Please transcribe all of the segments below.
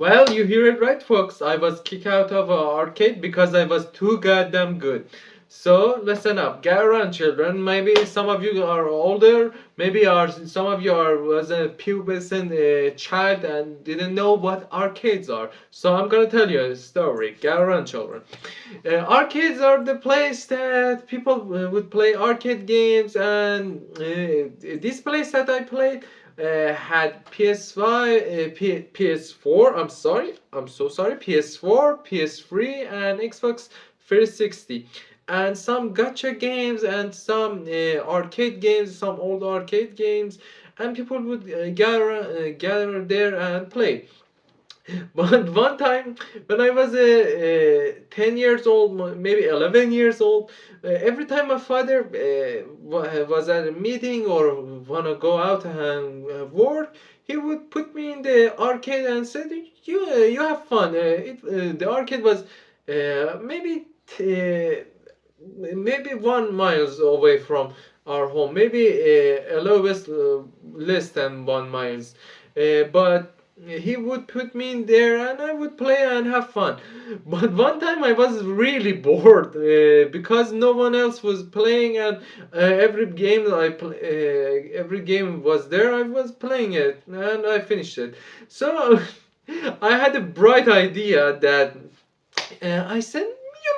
Well, you hear it right, folks. I was kicked out of an arcade because I was too goddamn good. So listen up, get around, children. Maybe some of you are older. Maybe some of you are was a pubescent child and didn't know what arcades are. So I'm gonna tell you a story. Get around, children. Arcades are the place that people would play arcade games, and this place that I played had PS5, PS4. I'm sorry, I'm so sorry. PS4, PS3, and Xbox 360, and some gotcha games and some arcade games, some old arcade games, and people would gather there and play. But one time, when I was 10 years old, maybe 11 years old, every time my father was at a meeting or wanna go out and work, he would put me in the arcade and said, "You have fun." The arcade was maybe maybe 1 miles away from our home, maybe a little bit less than 1 miles, but he would put me in there and I would play and have fun. But one time I was really bored because no one else was playing, and every game was there. I was playing it and I finished it. So I had a bright idea that I said, you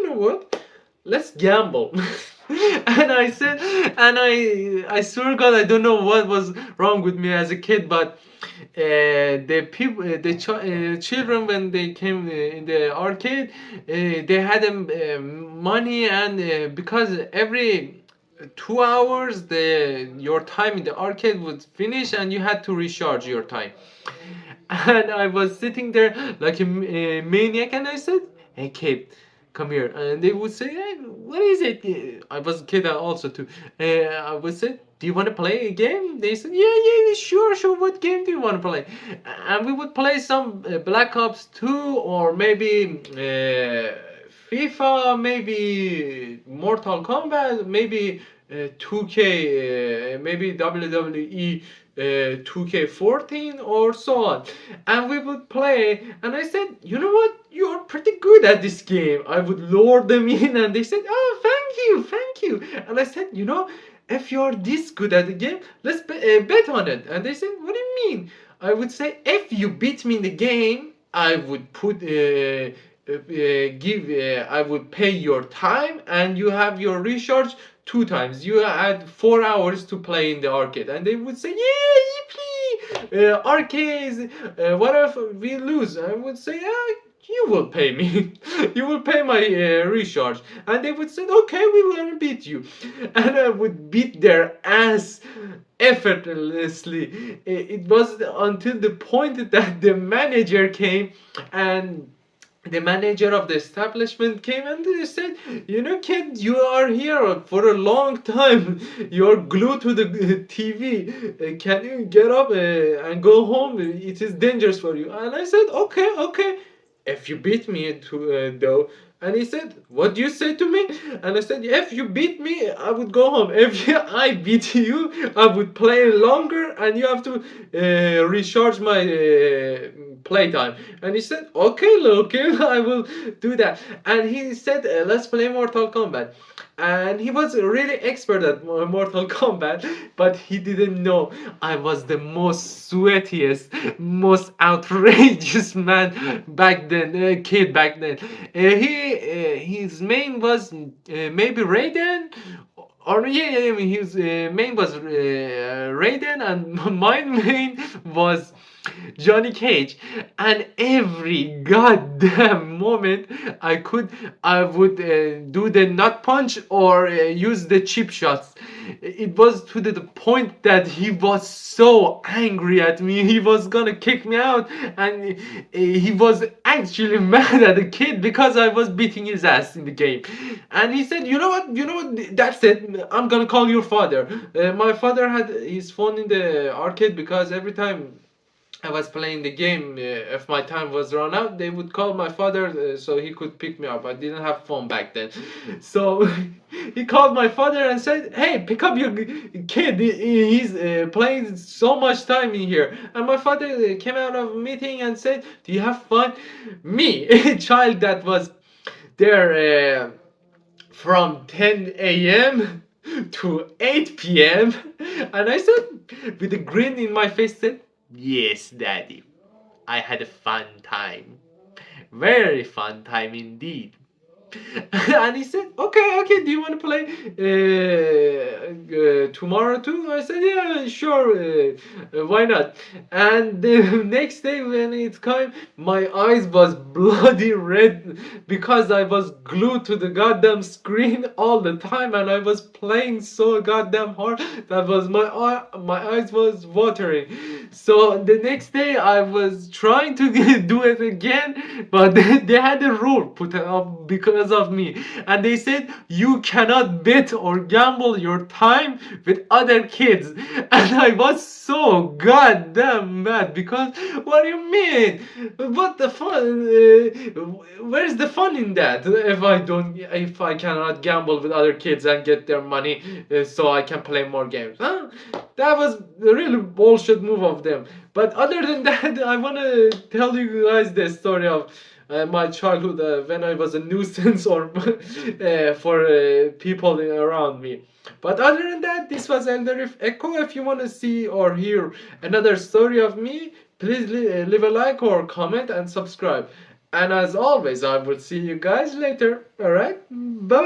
know what? Let's gamble. And I said, and I swear God, I don't know what was wrong with me as a kid, but the people, children, when they came in the arcade, they had money, and because every 2 hours the your time in the arcade would finish and you had to recharge your time. And I was sitting there like a maniac, and I said, "Hey, kid, come here." And they would say, "Hey, what is it?" I was a kid also too. I would say, "Do you want to play a game?" They said, "Yeah, yeah, sure, sure. What game do you want to play?" And we would play some Black Ops 2, or maybe FIFA, maybe Mortal Kombat, maybe 2K, maybe WWE 2K14, or so on. And we would play, and I said, "You know what? You're pretty good at this game." I would lure them in, and they said, "Oh, thank you, thank you." And I said, "If you're this good at the game, let's bet on it." And they said, "What do you mean?" I would say, "If you beat me in the game, I would I would pay your time, and you have your recharge 2 times. You had 4 hours to play in the arcade." And they would say, "Yeah, yippee! Arcades. What if we lose?" I would say, "You will pay me. You will pay my recharge." And they would say, "Okay, we will beat you." And I would beat their ass effortlessly. It was until the point that the manager came, and the manager of the establishment came and they said, "Kid, you are here for a long time. You're glued to the TV. Can you get up and go home? It is dangerous for you." And I said, "Okay, okay. If you beat me though." And he said, "What do you say to me?" And I said, "If you beat me, I would go home. If I beat you, I would play longer, and you have to recharge my playtime." And he said, "Okay, Loki, I will do that." And he said, "Let's play Mortal Kombat." And he was really expert at Mortal Kombat, but he didn't know I was the most sweatiest, most outrageous man back then, kid back then. His main was maybe Raiden, or yeah, I mean, his main was Raiden, and my main was Johnny Cage. And every goddamn moment I would do the nut punch or use the chip shots. It was to the point that he was so angry at me. He was gonna kick me out, and he was actually mad at the kid because I was beating his ass in the game. And he said, "You know what? You know what? That's it. I'm gonna call your father." My father had his phone in the arcade because every time I was playing the game, if my time was run out, they would call my father so he could pick me up. I didn't have phone back then, so he called my father and said, "Hey, pick up your kid. He's playing so much time in here." And my father came out of a meeting and said, "Do you have fun?" Me, a child that was there from 10 a.m. to 8 p.m. And I said, with a grin in my face, said, "Yes, Daddy, I had a fun time. Very fun time indeed." And he said, "Okay, okay, do you want to play tomorrow too?" I said, "Yeah, sure, why not?" And the next day when it came, my eyes was bloody red because I was glued to the goddamn screen all the time, and I was playing so goddamn hard that was my eyes was watering. So the next day I was trying to do it again, but they had a rule put up because of me, and they said you cannot bet or gamble your time with other kids. And I was so goddamn mad because what do you mean? What the fun? Where's the fun in that? If I cannot gamble with other kids and get their money, so I can play more games? Huh? That was a really bullshit move of them. But other than that, I wanna tell you guys the story of my childhood when I was a nuisance or for people around me. But other than that, this was Elderif Echo. If you want to see or hear another story of me, please leave a like or comment and subscribe. And as always, I will see you guys later. Alright? Bye.